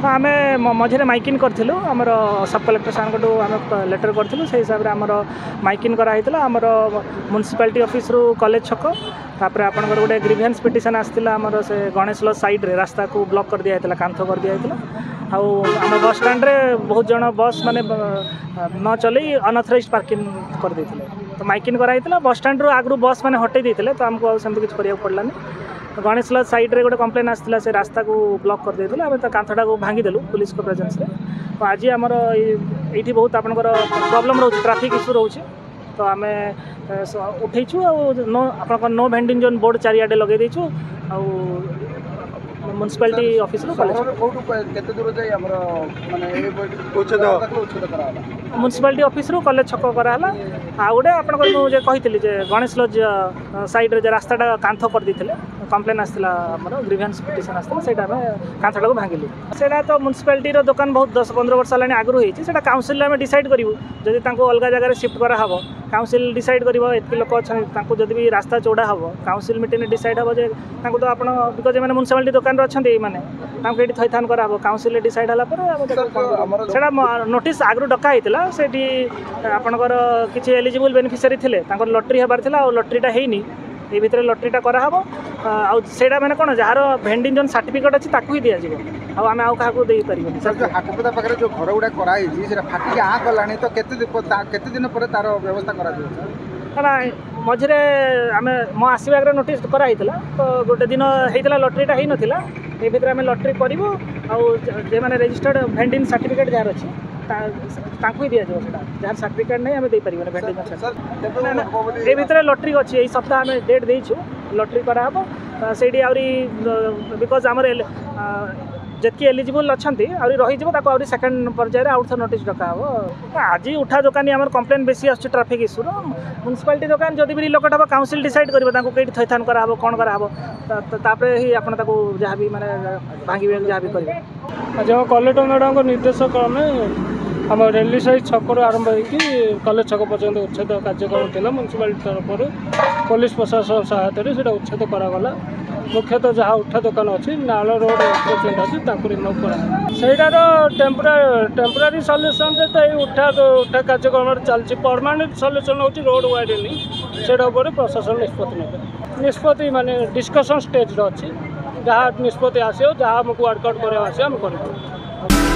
आम मझे माइकिंग करूँ आमर सब कलेक्टर सार आम लेटर करूँ से हिसाब से आमर माइकिंग कराइला आमर म्युनिसिपालिटी ऑफिस रू कॉलेज छक तापर आपंकर गोटे ग्रीवेंस पिटिशन आसाला आमर से गणेश लॉज साइड रे रास्ता को ब्लॉक कर दिया कांथ कर दिया आम बस स्टैंड रे बहुत जन बस माने न चलई अनअथराइज पार्किंग कर देते तो माइकिंग कराइला बस स्टैंड रू आगु बस मैंने हटई देते तो आमको सेमती किसी करा पड़लानी गणेश लॉज साइड रे गोटे कंप्लेन आसाला से रास्ता को ब्लॉक कर देते आम कांथटा को भांगीदेलु पुलिस को प्रेजेंस रे तो आज आमर ये बहुत आपंकर प्रॉब्लम रोचे ट्रैफिक इश्यू रोचे तो आम उठेचु नो आप नो भेंडिंग जोन बोर्ड चारियाडे लगे देचु म्युनिसिपालिटी ऑफिस म्युनिसिपालिटी ऑफिस रू कॉलेज छक कराला आ गोटे आपंकर मुझे कही गणेश लॉज साइड रे रास्ताटा कांथ कर देते कंप्लेन आसाला ग्रीवेंस पिटिशन आसाला से कांथटा को भांगिलु से तो म्युनिसिपालिटी दुकान बहुत 10-15 वर्ष है आगु होता काउंसिल में डिसाइड करूँ जदि अलग जगह शिफ्ट कराव काउंसिल डिसाइड कर एत लोक अच्छा जदि भी रास्ता चौड़ा हम काउंसिल मीटिंग डिसाइड हम तो आप बिकज मैंने म्युनिसिपालिटी दुकान अच्छा मैंने ये थैथान कराव काउंसिल डिसाइड है नोटिस आगु डका होता से आपंकर किसी एलिजिबल बेनिफिशियरी थे लटरी हबार था लटरीटा होनी ये भितर लटरीटा कराव आईटा मैंने कौन जार भेंडिंग जोन सर्टिफिकेट अच्छी ताकू ही दिज्व आम आउ क्या दे पारे हाटपदा पाखे जो घर गुड़ा कराई फाटिक आ गलानी तो केते दिन पर तार व्यवस्था करा मझे आम मो आसवा नोटिस कराई तो गोटे दिन होता लटरीटा हो नाला ये भितर आम लटरी करूँ आउ मैंने रेजिस्टर्ड भेंडिंग सर्टिफिकेट जार अच्छी ही दिज्व जहाँ सर्टिफिकेट नहीं आम दे पारे भेंडिंग ये भितर लटरी अच्छी यही सप्ताह आम डेट देचु लटरी कराव से बिकज आमर जितकी एलिजिबल अच्छा रही सेकेंड पर्यायर आउ थे नोटिस डका आज उठा दुकानी आम कंप्लेन बेसी आस ट्राफिक इश्यू म्युनिसिपालिटी दुकान जब भी रिलोकेट हम काउंसिल डिसाइड कर कई थैथान कराव कौन कराव ही आप जहाँ भी मैंने भांगे जहाँ भी करेंगे जो कलेक्टर मैडम निर्देश क्रमे आम रेली साइज छक आरंभ होगी कलेज छक पर्यटन उच्छेद कार्यक्रम था म्युनिसिपालिटी तरफ पुलिस प्रशासन सहायता से उच्छेद करागला मुख्यतः जहाँ उठा दुकान अच्छी नाल रोड एक्सप्रेस अच्छी रिमुव कराटार टेम्पोरारी सल्यूसन तो ये उठा कार्यक्रम चलती परमानेंट सल्यूसन हूँ रोड वाइडनिंग से प्रशासन निष्पत्ति माने डिस्कसन स्टेज अच्छी जहाँ निष्पत्ति आसो जहाँ आमको वर्कआउट कर